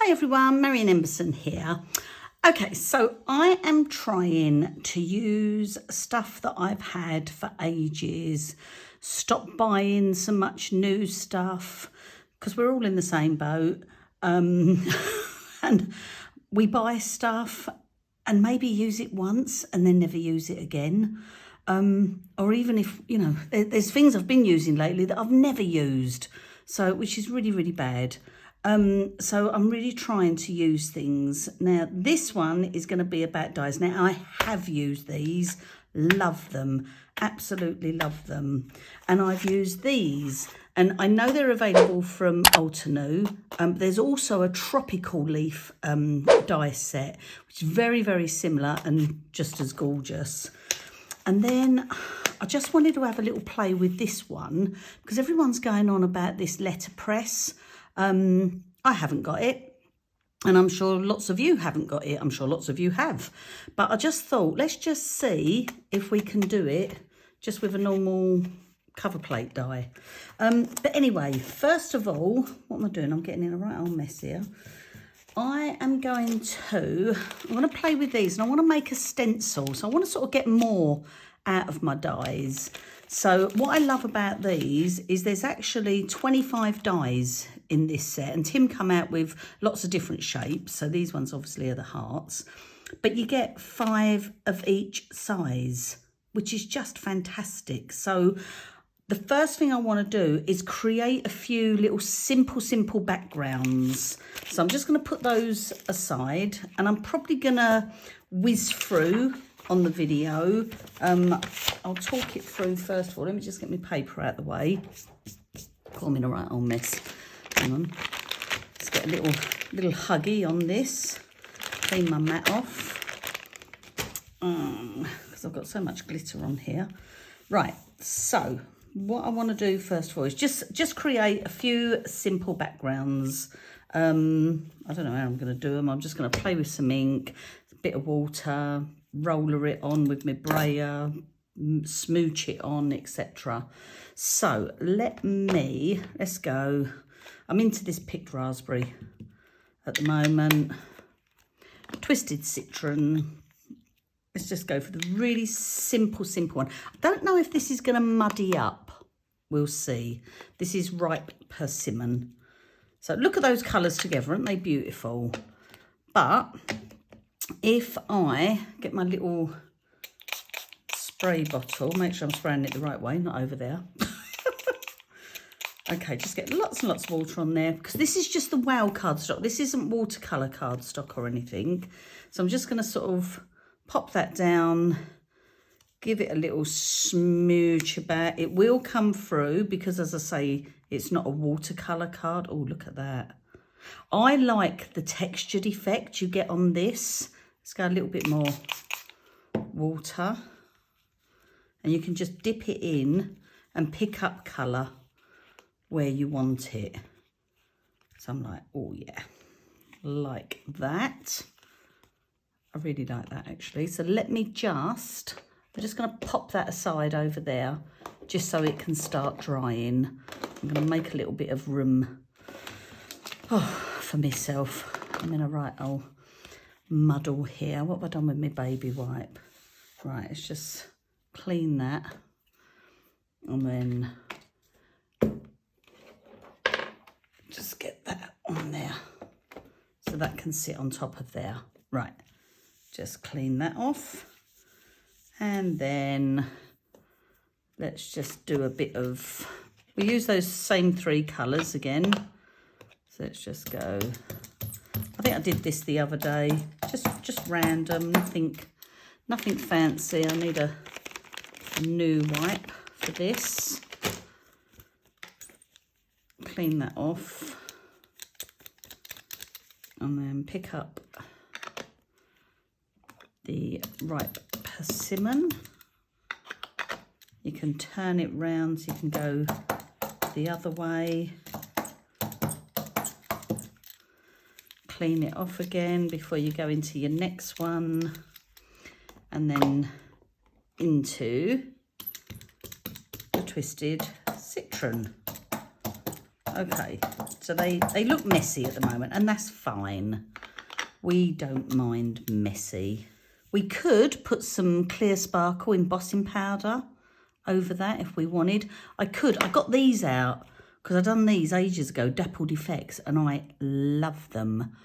Hi everyone, Marion Emberson here. Okay, so I am trying to use stuff that I've had for ages, stop buying so much new stuff, because we're all in the same boat, and we buy stuff and maybe use it once and then never use it again. Or even if, there's things I've been using lately that I've never used, so which is really, really bad. So I'm really trying to use things. Now, this one is going to be about dies. Now, I have used these, love them, absolutely love them. And I've used these, and I know they're available from Altenew. There's also a tropical leaf die set, which is very, very similar and just as gorgeous. And then I just wanted to have a little play with this one because everyone's going on about this letterpress. I haven't got it, and I'm sure lots of you haven't got it. I'm sure lots of you have, but I just thought, let's just see if we can do it just with a normal cover plate die. But anyway, first of all, what am I doing? I'm getting in a right old mess here. I'm going to play with these, and I want to make a stencil. So I want to sort of get more out of my dies. So what I love about these is there's actually 25 dies in this set, and Tim come out with lots of different shapes. So these ones obviously are the hearts, but you get 5 of each size, which is just fantastic. So the first thing I want to do is create a few little simple backgrounds. So I'm just going to put those aside, and I'm probably going to whiz through on the video. I'll talk it through first of all. Let me just get my paper out of the way. God, I'm in a right old mess. Hang on. Let's get a little huggy on this. Clean my mat off. Because I've got so much glitter on here. Right, so what I want to do first of all is just create a few simple backgrounds. I don't know how I'm going to do them. I'm just going to play with some ink, a bit of water, roller it on with my brayer, smooch it on, etc. So let's go. I'm into this picked raspberry at the moment. Twisted citron. Let's just go for the really simple one. I don't know if this is going to muddy up. We'll see. This is ripe persimmon. So look at those colours together, aren't they beautiful? But if I get my little spray bottle, make sure I'm spraying it the right way, not over there. Okay, just get lots and lots of water on there because this is just the wow cardstock. This isn't watercolour cardstock or anything. So I'm just going to sort of pop that down, give it a little smooch about. It will come through because, as I say, it's not a watercolour card. Oh, look at that. I like the textured effect you get on this. Let's go a little bit more water. And you can just dip it in and pick up colour where you want it. So I'm like, oh yeah, like that. I really like that actually. So I'm just going to pop that aside over there just so it can start drying. I'm going to make a little bit of room for myself. I'm in a right old muddle here. What have I done with my baby wipe? Right, let's just clean that. And then just get that on there so that can sit on top of there. Right, just clean that off. And then let's just do a bit of, we use those same 3 colours again. So let's just go, I think I did this the other day, just random, nothing fancy. I need a new wipe for this. Clean that off. And then pick up the ripe persimmon. You can turn it round so you can go the other way. Clean it off again before you go into your next one, and then into the twisted citron. Okay, so they look messy at the moment, and that's fine. We don't mind messy. We could put some clear sparkle embossing powder over that if we wanted. I got these out because I've done these ages ago, Dappled Effects, and I love them.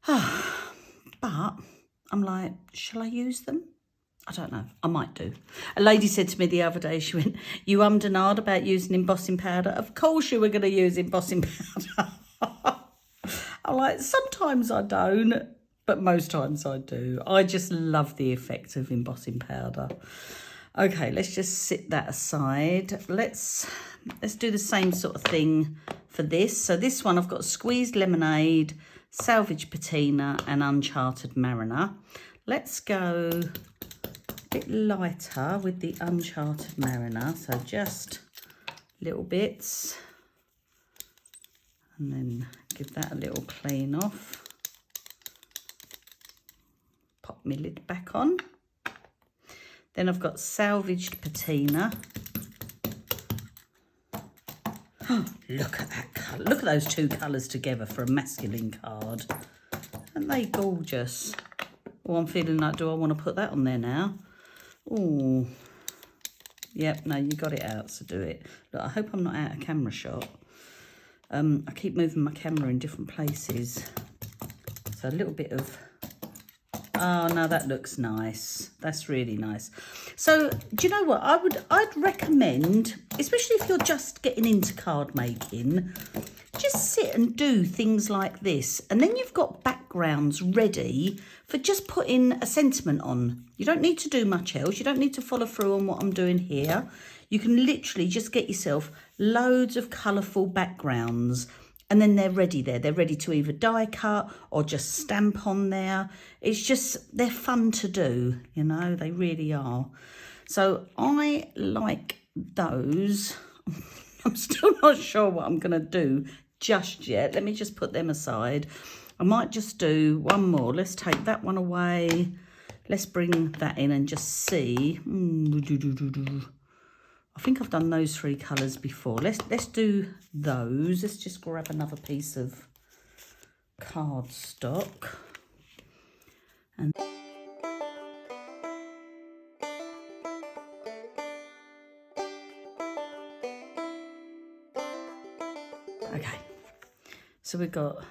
But I'm like, shall I use them? I don't know. I might do. A lady said to me the other day, she went, you ummed and ahed about using embossing powder. Of course you were going to use embossing powder. I'm like, sometimes I don't, but most times I do. I just love the effect of embossing powder. Okay, let's just sit that aside. Let's do the same sort of thing for this. So this one, I've got squeezed lemonade, salvage patina, and uncharted mariner. Let's go a bit lighter with the uncharted mariner. So just little bits. And then give that a little clean off. Pop my lid back on. Then I've got salvaged patina. Oh, look at that colour. Look at those two colours together for a masculine card. Aren't they gorgeous? Oh, I'm feeling like, do I want to put that on there now? Oh, yep, no, you got it out, so do it. Look, I hope I'm not out of camera shot. I keep moving my camera in different places. So a little bit of, oh no, that looks nice. That's really nice. So do you know what? I'd recommend, especially if you're just getting into card making, just sit and do things like this. And then you've got backgrounds ready for just putting a sentiment on. You don't need to do much else. You don't need to follow through on what I'm doing here. You can literally just get yourself loads of colourful backgrounds, and then they're ready there. They're ready to either die cut or just stamp on there. It's just, they're fun to do, you know, they really are. So I like those. I'm still not sure what I'm going to do just yet. Let me just put them aside. I might just do one more. Let's take that one away. Let's bring that in and just see. I think I've done those three colours before. Let's do those. Let's just grab another piece of cardstock. And okay, so we've got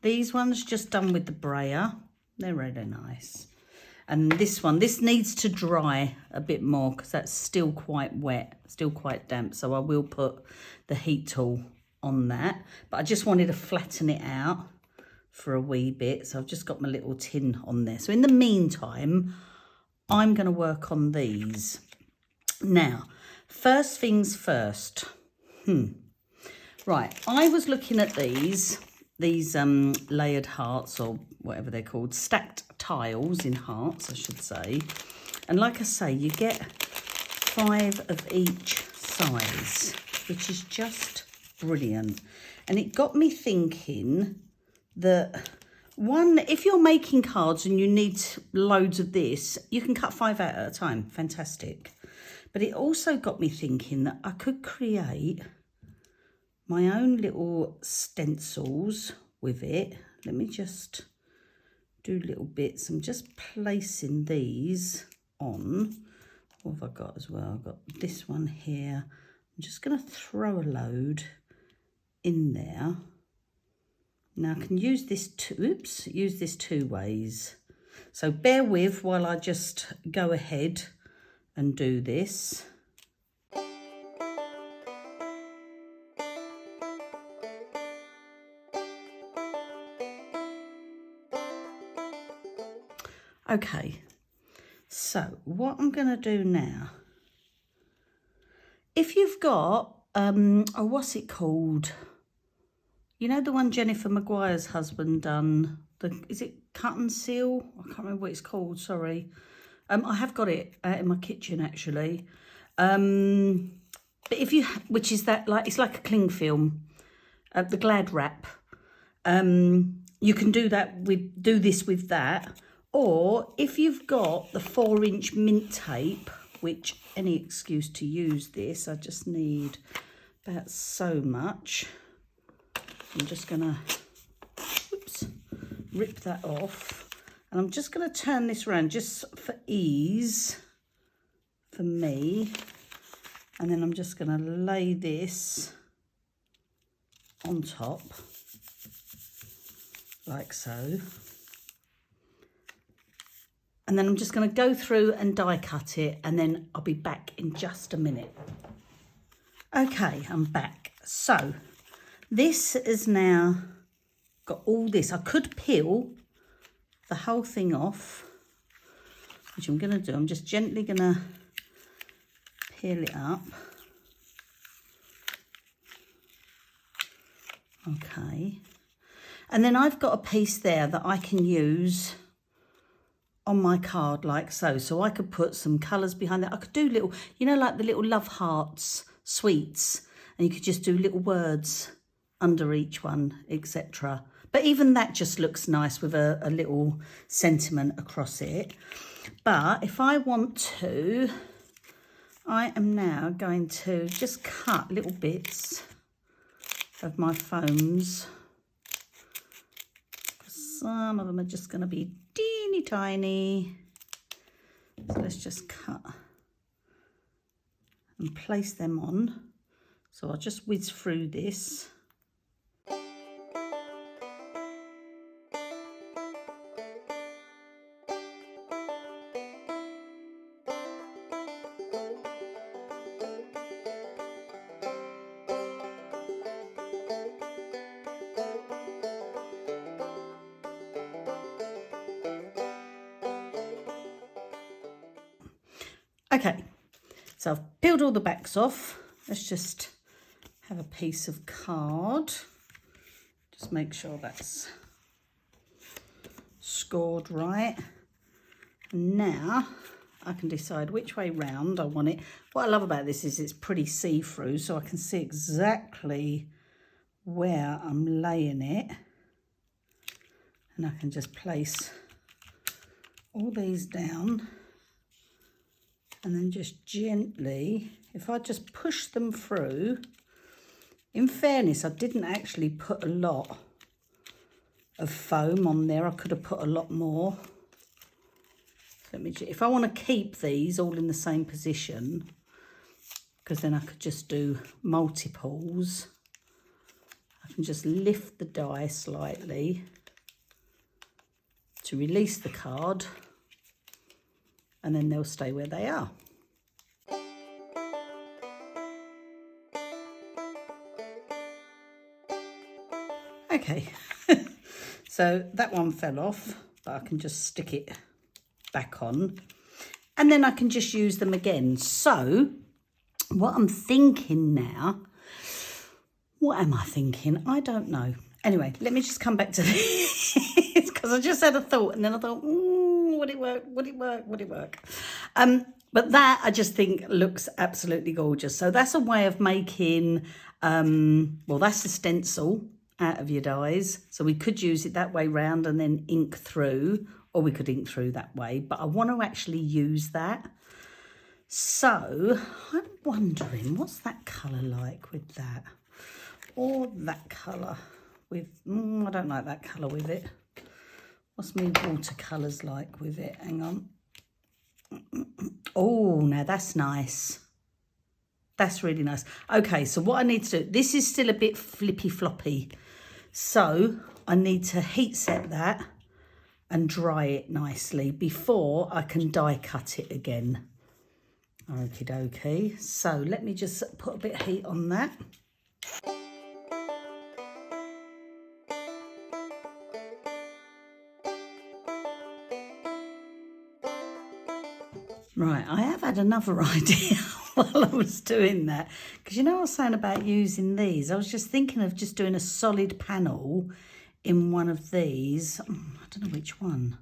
these ones just done with the brayer. They're really nice. And this one, this needs to dry a bit more because that's still quite wet, still quite damp. So I will put the heat tool on that. But I just wanted to flatten it out for a wee bit. So I've just got my little tin on there. So in the meantime, I'm going to work on these. Now, first things first. Right, I was looking at these layered hearts, or whatever they're called, stacked tiles in hearts, I should say. And like I say, you get 5 of each size, which is just brilliant. And it got me thinking that, one, if you're making cards and you need loads of this, you can cut 5 out at a time. Fantastic. But it also got me thinking that I could create my own little stencils with it. Let me just do little bits. I'm just placing these on. What have I got as well? I've got this one here. I'm just going to throw a load in there. Now I can use this two ways. So bear with while I just go ahead and do this. Okay, so what I'm going to do now, if you've got, oh, what's it called? You know the one Jennifer Maguire's husband done? Is it cut and seal? I can't remember what it's called, sorry. I have got it out in my kitchen, actually. But if you, which is that, like, it's like a cling film, the Glad wrap. You can do that with, do this with that. Or if you've got the 4-inch mint tape, which any excuse to use this, I just need about so much. I'm just going to, rip that off. And I'm just going to turn this around just for ease for me. And then I'm just going to lay this on top, like so. And then I'm just going to go through and die cut it, and then I'll be back in just a minute. Okay, I'm back. So this is now got all this. I could peel the whole thing off, which I'm going to do. I'm just gently going to peel it up. Okay. And then I've got a piece there that I can use on my card like so. So I could put some colours behind that. I could do little, you know, like the little love hearts, sweets, and you could just do little words under each one, etc. But even that just looks nice with a little sentiment across it. But if I want to, I am now going to just cut little bits of my foams. Some of them are just going to be teeny tiny. So let's just cut and place them on. So I'll just whiz through this. Okay, so I've peeled all the backs off. Let's just have a piece of card. Just make sure that's scored right. And now I can decide which way round I want it. What I love about this is it's pretty see-through, so I can see exactly where I'm laying it. And I can just place all these down. And then just gently, if I just push them through, in fairness, I didn't actually put a lot of foam on there. I could have put a lot more. Let me, if I want to keep these all in the same position, because then I could just do multiples, I can just lift the die slightly to release the card, and then they'll stay where they are. Okay, so that one fell off, but I can just stick it back on, and then I can just use them again. So what I'm thinking now, what am I thinking? I don't know. Anyway, let me just come back to this because I just had a thought, and then I thought, would it work? Would it work? Would it work? But that I just think looks absolutely gorgeous. So that's a way of making, well, that's a stencil out of your dies. So we could use it that way round and then ink through, or we could ink through that way. But I want to actually use that. So I'm wondering, what's that colour like with that? Or that colour with, I don't like that colour with it. What's me watercolours like with it? Hang on. Oh, now that's nice. That's really nice. Okay, so what I need to do, this is still a bit flippy floppy. So I need to heat set that and dry it nicely before I can die cut it again. Okie dokie. So let me just put a bit of heat on that. Right, I have had another idea while I was doing that. Because you know what I was saying about using these? I was just thinking of just doing a solid panel in one of these. I don't know which one.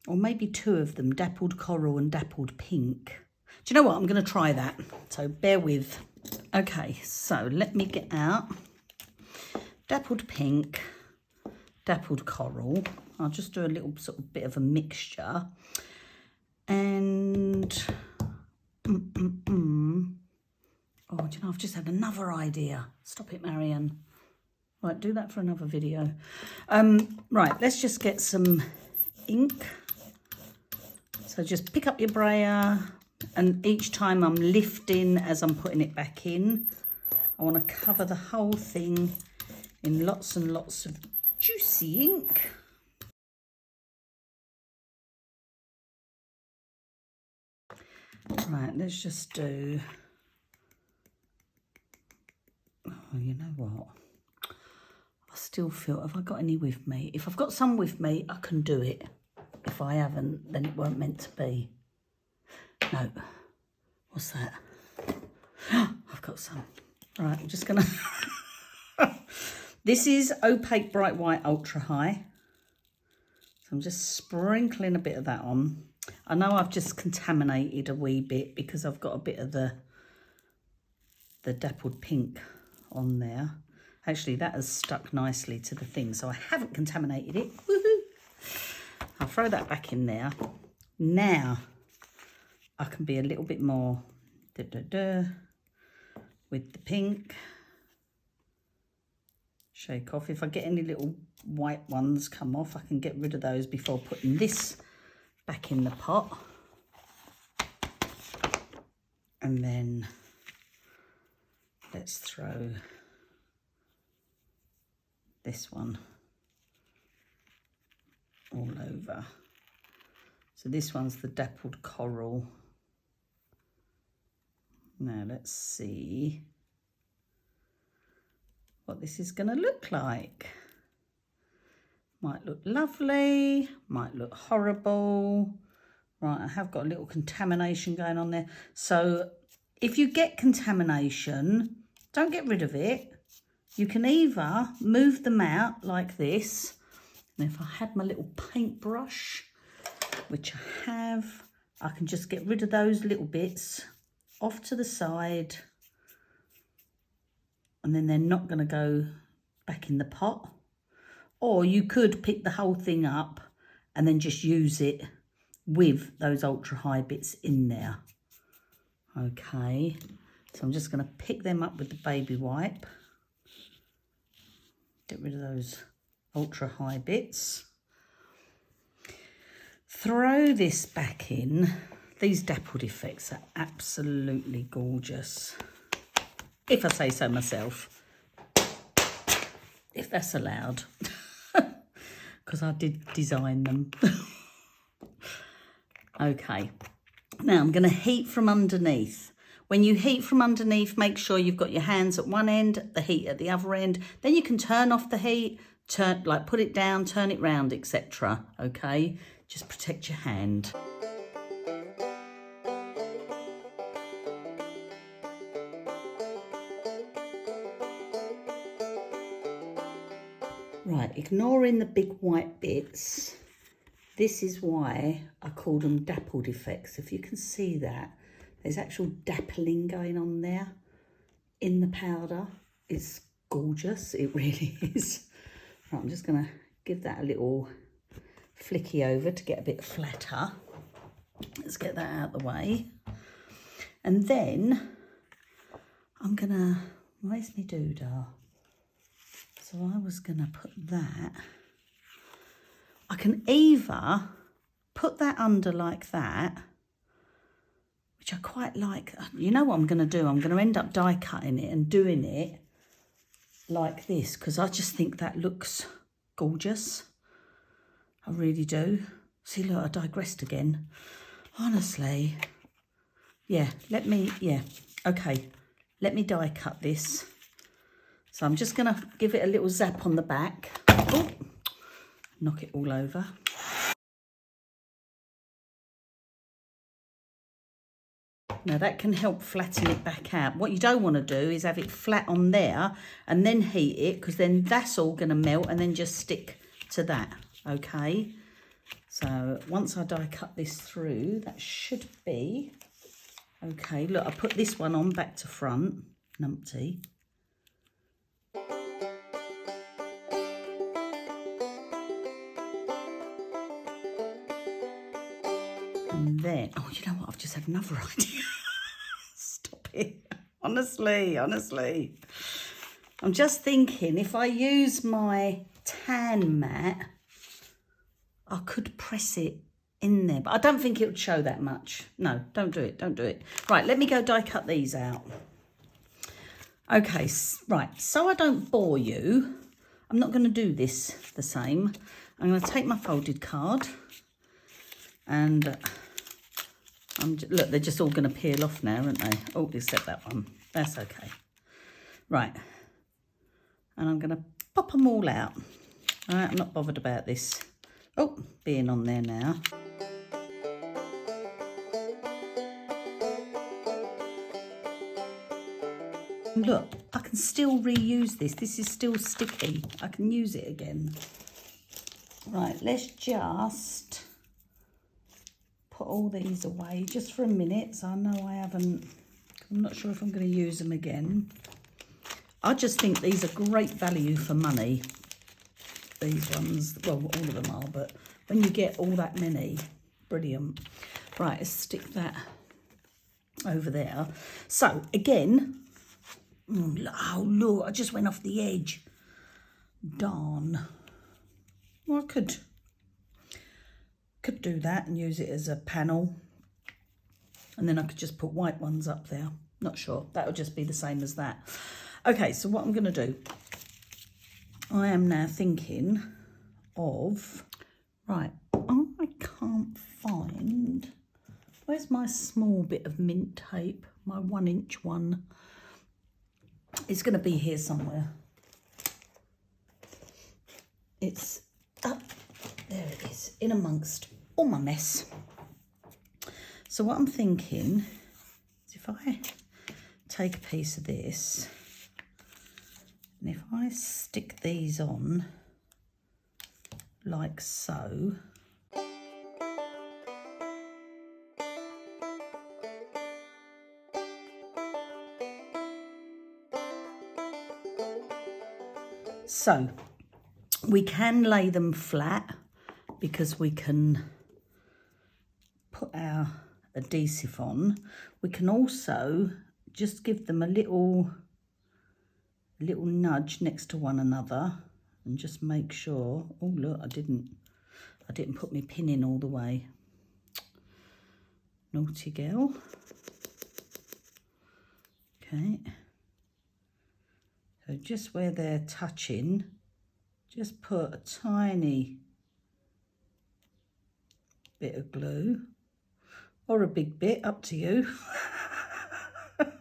Or maybe two of them, dappled coral and dappled pink. Do you know what? I'm going to try that. So bear with. Okay, so let me get out dappled pink, dappled coral. I'll just do a little sort of bit of a mixture. And oh, Oh, do you know, I've just had another idea. Stop it, Marion. Right, do that for another video. Right, let's just get some ink. So just pick up your brayer, and each time I'm lifting as I'm putting it back in, I want to cover the whole thing in lots and lots of juicy ink. Right, let's just do, oh, you know what? I still feel, have I got any with me? If I've got some with me, I can do it. If I haven't, then it weren't meant to be. No. What's that? I've got some. Right, I'm just going to... This is Opaque Bright White Ultra High. So I'm just sprinkling a bit of that on. I know I've just contaminated a wee bit because I've got a bit of the dappled pink on there. Actually, that has stuck nicely to the thing, so I haven't contaminated it. Woohoo! I'll throw that back in there. Now, I can be a little bit more with the pink. Shake off. If I get any little white ones come off, I can get rid of those before putting this back in the pot. And then let's throw this one all over. So this one's the dappled coral. Now let's see what this is going to look like. Might look lovely, might look horrible. Right, I have got a little contamination going on there. So if you get contamination, don't get rid of it. You can either move them out like this. And if I had my little paintbrush, which I have, I can just get rid of those little bits off to the side. And then they're not going to go back in the pot. Or you could pick the whole thing up and then just use it with those ultra high bits in there. Okay, so I'm just going to pick them up with the baby wipe. Get rid of those ultra high bits. Throw this back in. These dappled effects are absolutely gorgeous, if I say so myself, if that's allowed, because I did design them. Okay, now I'm going to heat from underneath. When you heat from underneath, make sure you've got your hands at one end, the heat at the other end. Then you can turn off the heat, put it down, turn it round, etc. Okay, just protect your hand. Right, ignoring the big white bits, this is why I call them dappled effects. If you can see that, there's actual dappling going on there in the powder. It's gorgeous, it really is. Right, I'm just going to give that a little flicky over to get a bit flatter. Let's get that out of the way. And then I'm going to, where's my doodah? So I was going to put that, I can either put that under like that, which I quite like. You know what I'm going to do? I'm going to end up die cutting it and doing it like this because I just think that looks gorgeous. I really do. See, look, I digressed again. Honestly. Yeah, okay. Let me die cut this. So I'm just going to give it a little zap on the back. Oh, knock it all over. Now that can help flatten it back out. What you don't want to do is have it flat on there and then heat it, because then that's all going to melt and then just stick to that, okay? So once I die cut this through, that should be, okay, look, I put this one on back to front, numpty. And then, oh, you know what? I've just had another idea. Stop it. Honestly. I'm just thinking if I use my tan mat, I could press it in there, but I don't think it would show that much. No, don't do it. Right, let me go die cut these out. Okay, right, so I don't bore you, I'm not going to do this the same. I'm going to take my folded card and look, they're just all going to peel off now, aren't they? Oh, except that one. That's okay. Right, and I'm going to pop them all out. All right, I'm not bothered about this. Oh, being on there now. Look, I can still reuse this. This is still sticky. I can use it again. Right, let's just put all these away just for a minute. So I know I'm not sure if I'm going to use them again. I just think these are great value for money. These ones, well, all of them are, but when you get all that many, brilliant. Right, let's stick that over there. So again, oh look, I just went off the edge. Darn. Well, I could do that and use it as a panel, and then I could just put white ones up there. Not sure, that'll just be the same as that. Okay, so what I'm going to do, I am now thinking of, right, I can't find, where's my small bit of mint tape, my 1-inch one? It's going to be here somewhere. It's up, there it is, in amongst all my mess. So what I'm thinking is if I take a piece of this, and if I stick these on like so, so we can lay them flat because we can put our adhesive on. We can also just give them a little nudge next to one another and just make sure. Oh look, I didn't put my pin in all the way. Naughty girl. Okay. So just where they're touching, just put a tiny bit of glue, or a big bit, up to you.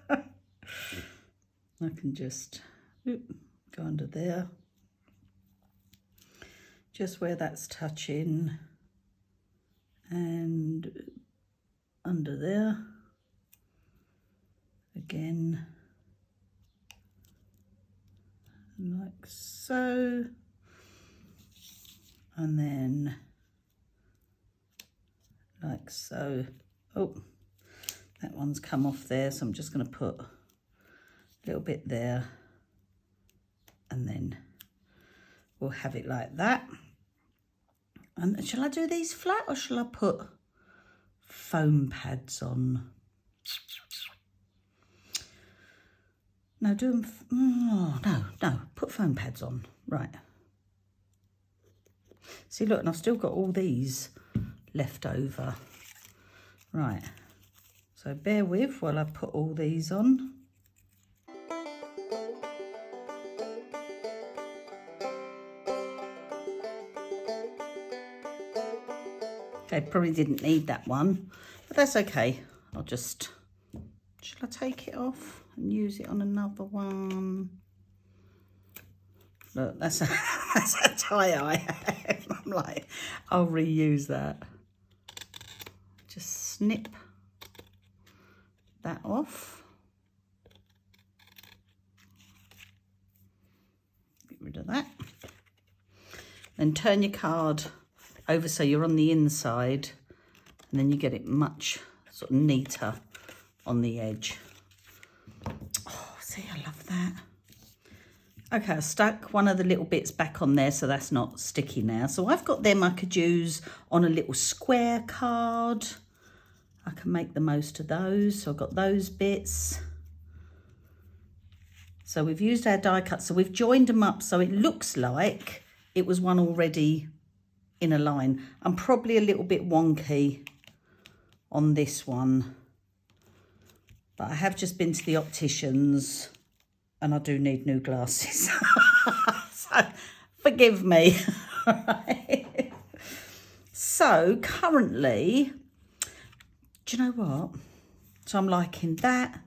I can just go under there, just where that's touching, and under there again, like so, and then like so. Oh, that one's come off there, so I'm just going to put a little bit there, and then we'll have it like that. And shall I do these flat, or shall I put foam pads on? No, do them. Oh, no, put foam pads on. Right. See, look, and I've still got all these left over. Right. So bear with while I put all these on. Okay, probably didn't need that one, but that's okay. I'll just, shall I take it off and use it on another one? Look, that's a, that's a tie I have. I'm like, I'll reuse that. Just snip that off. Get rid of that. Then turn your card over so you're on the inside, and then you get it much sort of neater on the edge. Oh, see, I love that. Okay, I stuck one of the little bits back on there, so that's not sticky now. So I've got them I could use on a little square card. I can make the most of those. So I've got those bits. So we've used our die cut. So we've joined them up so it looks like it was one already in a line. I'm probably a little bit wonky on this one, but I have just been to the opticians and I do need new glasses. So forgive me. Right. So currently, do you know what? So I'm liking that.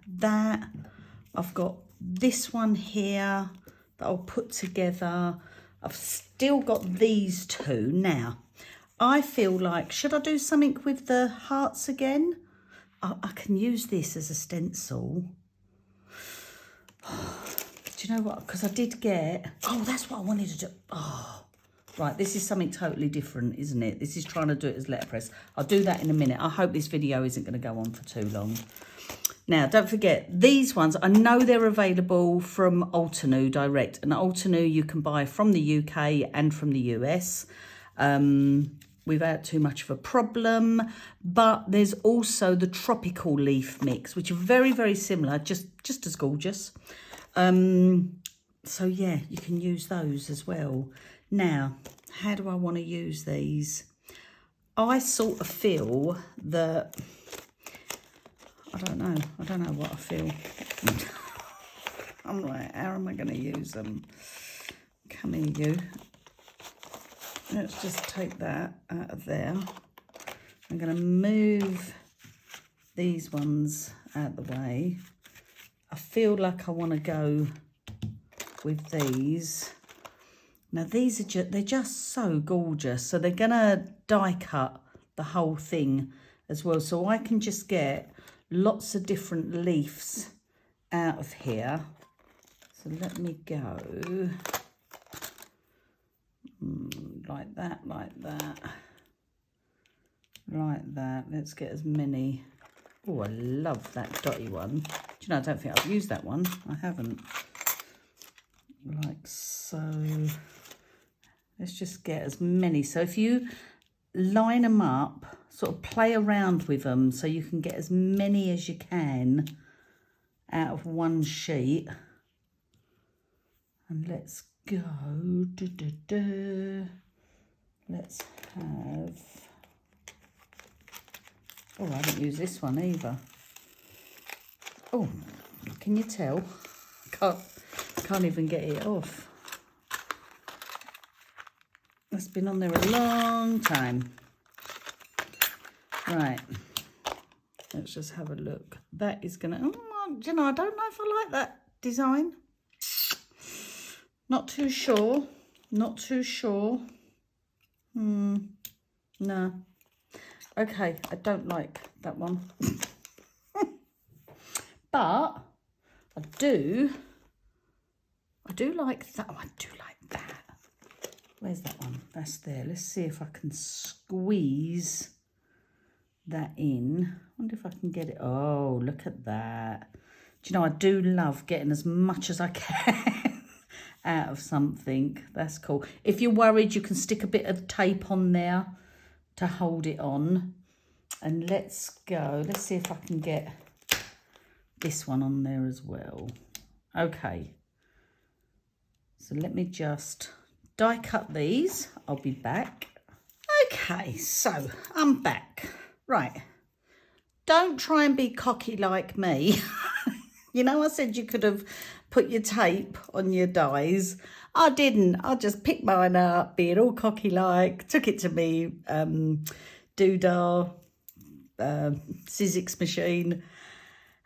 I've got this one here that I'll put together. I've still got these two. Now, I feel like, should I do something with the hearts again? I can use this as a stencil. Do you know what? Because I did get, oh, that's what I wanted to do. Oh, right, this is something totally different, isn't it? This is trying to do it as letterpress. I'll do that in a minute. I hope this video isn't going to go on for too long. Now, don't forget, these ones, I know they're available from Altenew direct. And Altenew you can buy from the UK and from the US. Without too much of a problem. But there's also the tropical leaf mix, which are very, very similar, just as gorgeous. So, yeah, you can use those as well. Now, how do I want to use these? I sort of feel that... I don't know what I feel. I'm like, how am I going to use them? Come here, you. Let's just take that out of there. I'm going to move these ones out of the way. I feel like I want to go with these. Now, these are they're just so gorgeous. So they're going to die cut the whole thing as well. So I can just get lots of different leaves out of here. So let me go like that, like that, like that. Let's get as many. Oh, I love that dotty one. Do you know, I don't think I've used that one. I haven't. Like so. Let's just get as many. So if you line them up, sort of play around with them so you can get as many as you can out of one sheet. And let's go. Let's have... Oh, I haven't used this one either. Oh, can you tell? Can't even get it off. It's been on there a long time. Right. Let's just have a look. That is going to... Oh, do you know, I don't know if I like that design. Not too sure. Not too sure. No. Okay, I don't like that one. But I do like that. Oh, I do like that. Where's that one? That's there. Let's see if I can squeeze that in. I wonder if I can get it. Oh, look at that. Do you know, I do love getting as much as I can out of something. That's cool. If you're worried, you can stick a bit of tape on there to hold it on. And let's go. Let's see if I can get this one on there as well. Okay. So let me just die cut these. I'll be back. Okay, so I'm back. Right. Don't try and be cocky like me. You know, I said you could have put your tape on your dies. I didn't. I just picked mine up, being all cocky like, took it to me doodah Sizzix machine,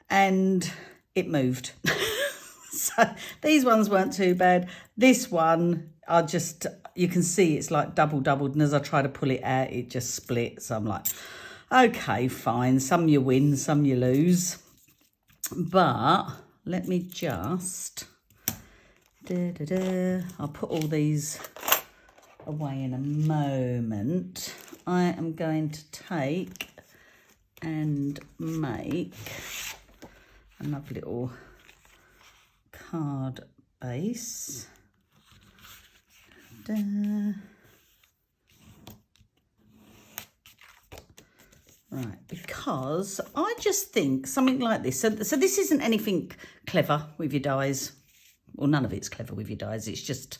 and it moved. So these ones weren't too bad. This one, you can see it's like doubled, and as I try to pull it out, it just split. So I'm like, okay, fine. Some you win, some you lose. But let me just, I'll put all these away in a moment. I am going to take and make another little card base. Right, because I just think something like this. So this isn't anything clever with your dies. Well, none of it's clever with your dies, it's just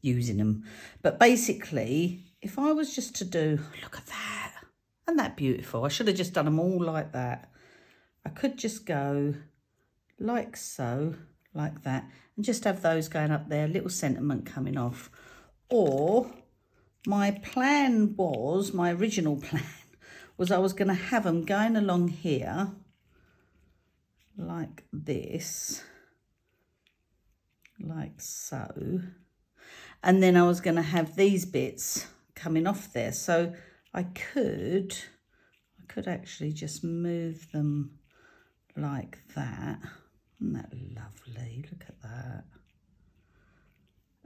using them. But basically, if I was just to do, look at that, isn't that beautiful? I should have just done them all like that. I could just go like so, like that, and just have those going up there, little sentiment coming off. Or my plan was, my original plan was I was going to have them going along here like this, like so, and then I was going to have these bits coming off there. So I could actually just move them like that. Isn't that lovely? Look at that.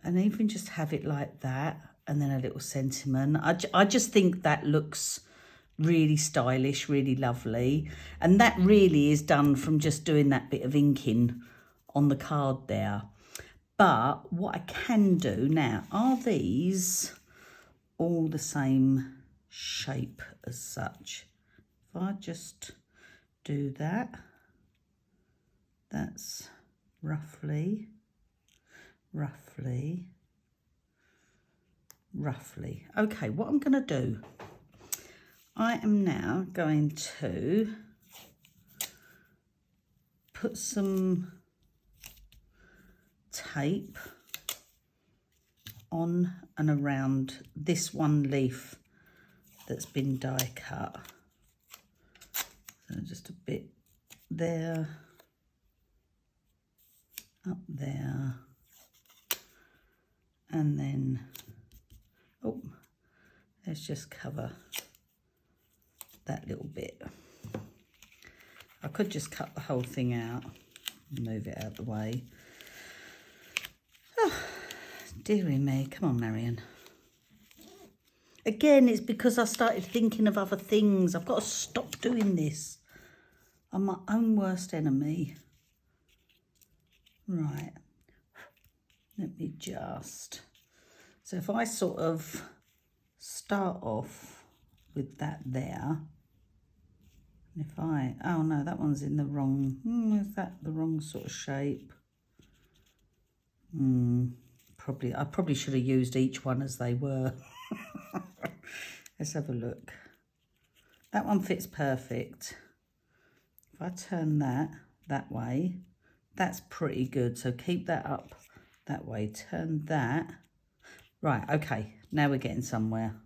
And even just have it like that, and then a little sentiment. I just think that looks really stylish, really lovely. And that really is done from just doing that bit of inking on the card there. But what I can do now, are these all the same shape as such? If I just do that, that's roughly. Okay, what I'm going to do, I am now going to put some tape on and around this one leaf that's been die cut. So just a bit there, up there, and then, oh, let's just cover that little bit. I could just cut the whole thing out, move it out the way. Oh, dearie me, come on, Marion. Again, it's because I started thinking of other things. I've got to stop doing this. I'm my own worst enemy. Right, let me just, so if I sort of start off with that there, and if I, oh no, that one's in the wrong, is that the wrong sort of shape? I probably should have used each one as they were. Let's have a look. That one fits perfect. If I turn that way, that's pretty good. So keep that up that way. Turn that. Right, okay. Now we're getting somewhere.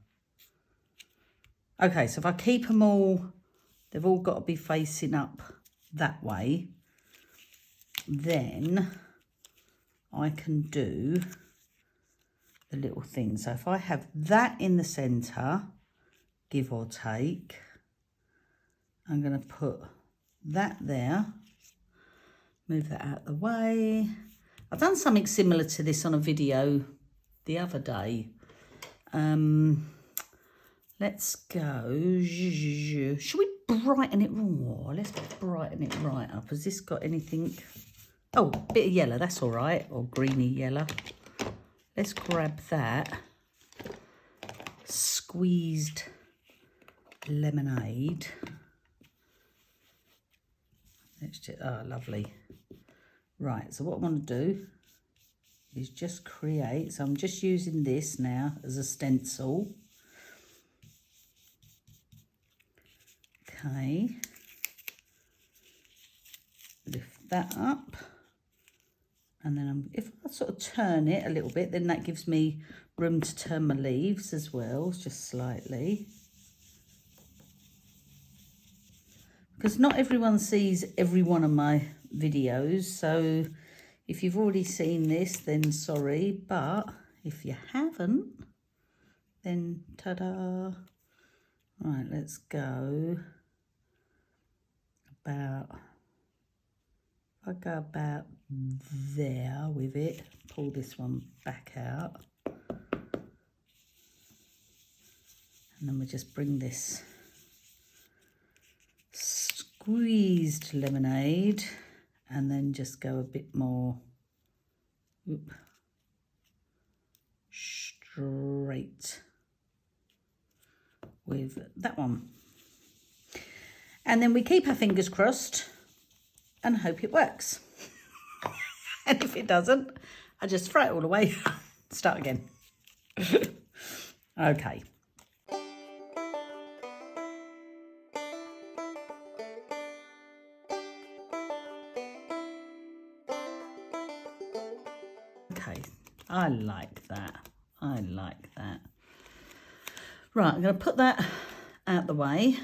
Okay, so if I keep them all, they've all got to be facing up that way. Then I can do the little thing. So if I have that in the centre, give or take, I'm going to put that there. Move that out of the way. I've done something similar to this on a video the other day. Let's go. Should we brighten it? Oh, let's brighten it right up. Has this got anything? Oh, a bit of yellow, that's all right. Or greeny yellow. Let's grab that. Squeezed lemonade. Let's just, oh, lovely. Right, so what I want to do is just create, so I'm just using this now as a stencil. Okay. Lift that up. And then if I sort of turn it a little bit, then that gives me room to turn my leaves as well, just slightly. Because not everyone sees every one of my videos, so if you've already seen this, then sorry, but if you haven't, then ta-da. Right, let's go about, I go about there with it, pull this one back out, and then we just bring this squeezed lemonade and then just go a bit more straight with that one. And then we keep our fingers crossed and hope it works. And if it doesn't, I just throw it all away. Start again. Okay. Okay, I like that. I like that. Right, I'm going to put that out the way.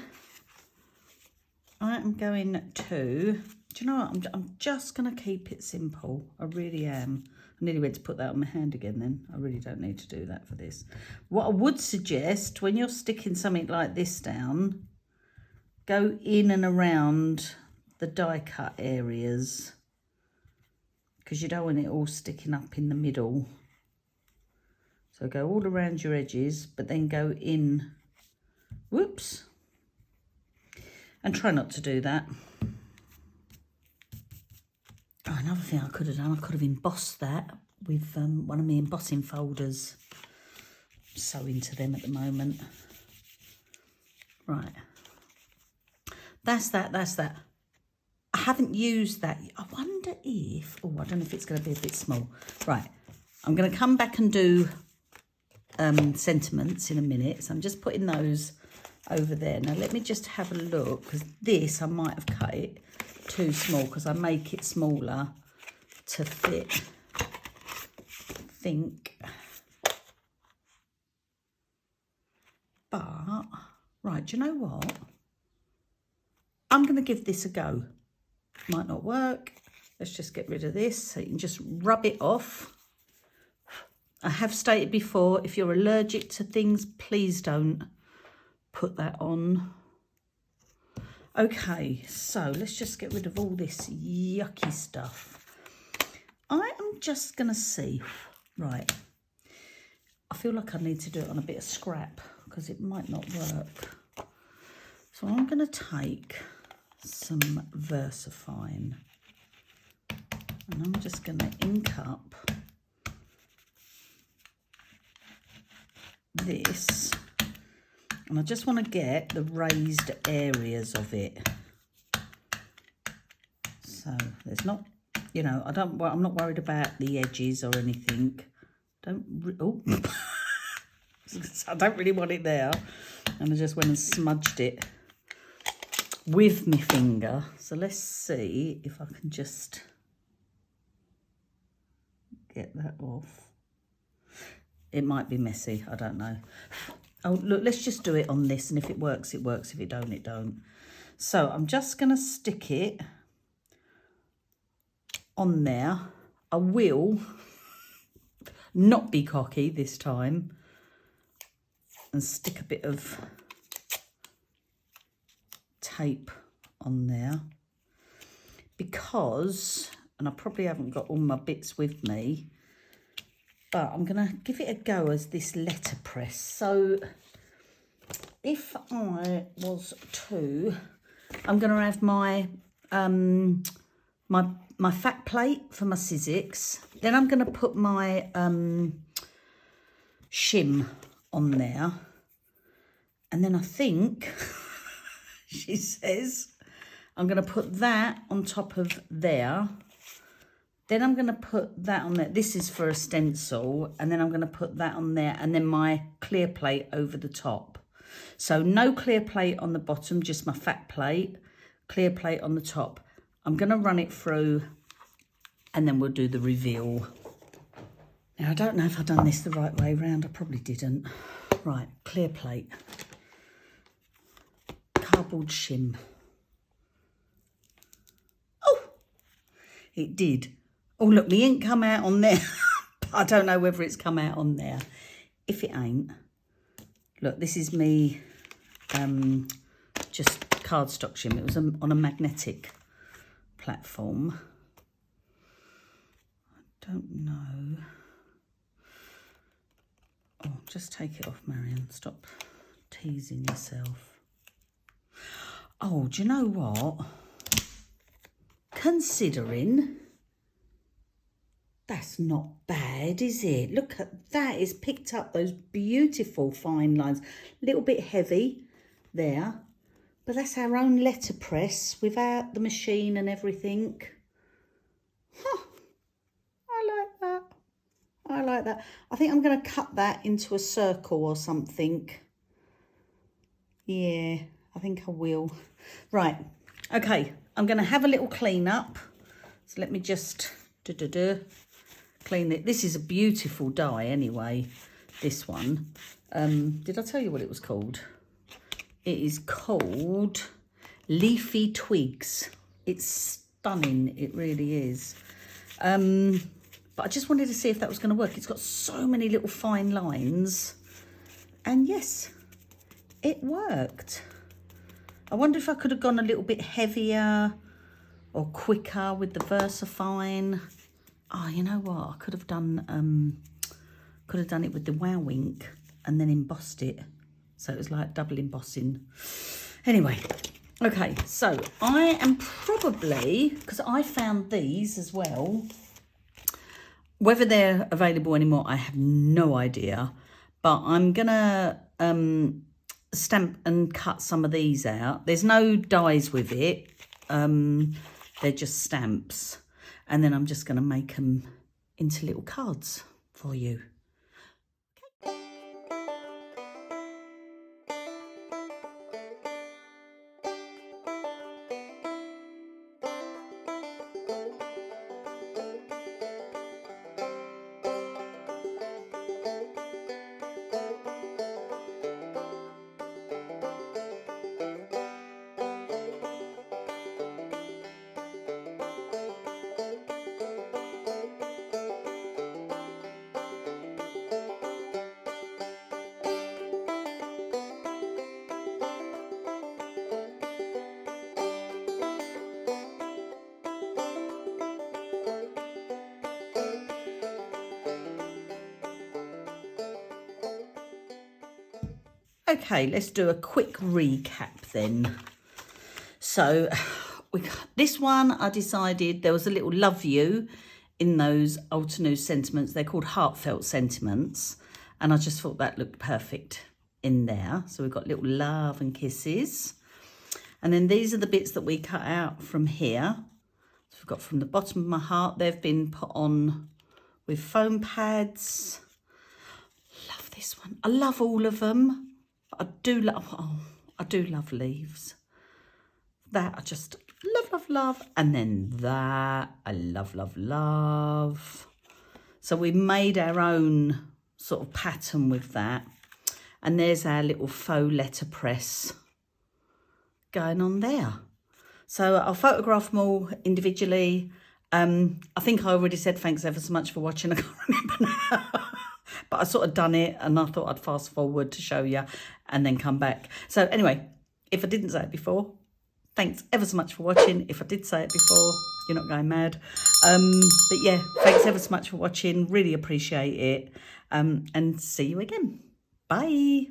I am going to, do you know what? I'm just going to keep it simple. I really am. I nearly went to put that on my hand again then. I really don't need to do that for this. What I would suggest, when you're sticking something like this down, go in and around the die cut areas, because you don't want it all sticking up in the middle. So go all around your edges, but then go in, whoops, and try not to do that. Oh, another thing I could have done, I could have embossed that with one of my embossing folders. I'm so into them at the moment. Right, that's that, that's that. I haven't used that. I wonder if, oh, I don't know if it's going to be a bit small. Right, I'm going to come back and do sentiments in a minute. So I'm just putting those over there. Now let me just have a look, because this, I might have cut it too small, because I make it smaller to fit, I think. But, right, do you know what? I'm going to give this a go. Might not work. Let's just get rid of this so you can just rub it off. I have stated before, if you're allergic to things, please don't put that on. Okay, so let's just get rid of all this yucky stuff. I am just going to see. Right. I feel like I need to do it on a bit of scrap because it might not work. So I'm going to take some VersaFine and I'm just going to ink up this, and I just want to get the raised areas of it. So there's not, you know, I'm not worried about the edges or anything. Oh, I don't really want it there, and I just went and smudged it with my finger. So let's see if I can just get that off. It might be messy, I don't know. Oh, look, let's just do it on this, and if it works, it works. If it don't, it don't. So I'm just going to stick it on there. I will not be cocky this time and stick a bit of tape on there, because, and I probably haven't got all my bits with me, but I'm going to give it a go as this letterpress. So if I was to, I'm going to have my my fat plate for my Sizzix. Then I'm going to put my shim on there. And then I think, she says, I'm going to put that on top of there. Then I'm going to put that on there. This is for a stencil. And then I'm going to put that on there. And then my clear plate over the top. So no clear plate on the bottom, just my fat plate. Clear plate on the top. I'm going to run it through and then we'll do the reveal. Now, I don't know if I've done this the right way round. I probably didn't. Right, clear plate. Cardboard shim. Oh, it did. Oh, look, the ink come out on there. I don't know whether it's come out on there. If it ain't, look, this is me just cardstock shim. It was on a magnetic platform. I don't know. Oh, just take it off, Marion. Stop teasing yourself. Oh, do you know what? Considering, that's not bad, is it? Look at that. It's picked up those beautiful fine lines. A little bit heavy there. But that's our own letterpress without the machine and everything. Huh. quite like that. I think I'm going to cut that into a circle or something. Yeah, I think I will. Right, okay, I'm going to have a little clean up. So let me just clean it. This is a beautiful die anyway, this one. Did I tell you what it was called? It is called Leafy Twigs. It's stunning, it really is. But I just wanted to see if that was going to work. It's got so many little fine lines. And yes, it worked. I wonder if I could have gone a little bit heavier or quicker with the VersaFine. Oh, you know what? I could have done it with the Wow Ink and then embossed it. So it was like double embossing. Anyway, okay, so I am probably, because I found these as well. Whether they're available anymore, I have no idea. But I'm going to stamp and cut some of these out. There's no dies with it. They're just stamps. And then I'm just going to make them into little cards for you. Okay, let's do a quick recap then. So this one, I decided there was a little love you in those Altenews sentiments. They're called heartfelt sentiments. And I just thought that looked perfect in there. So we've got little love and kisses. And then these are the bits that we cut out from here. So we've got from the bottom of my heart. They've been put on with foam pads. Love this one. I love all of them. I do love leaves. That I just love. And then that I love. So we made our own sort of pattern with that. And there's our little faux letter press going on there. So I'll photograph them all individually. I think I already said thanks ever so much for watching. I can't remember now. But I sort of done it and I thought I'd fast forward to show you and then come back. So anyway, if I didn't say it before, thanks ever so much for watching. If I did say it before, you're not going mad. But yeah, thanks ever so much for watching. Really appreciate it. And see you again. Bye.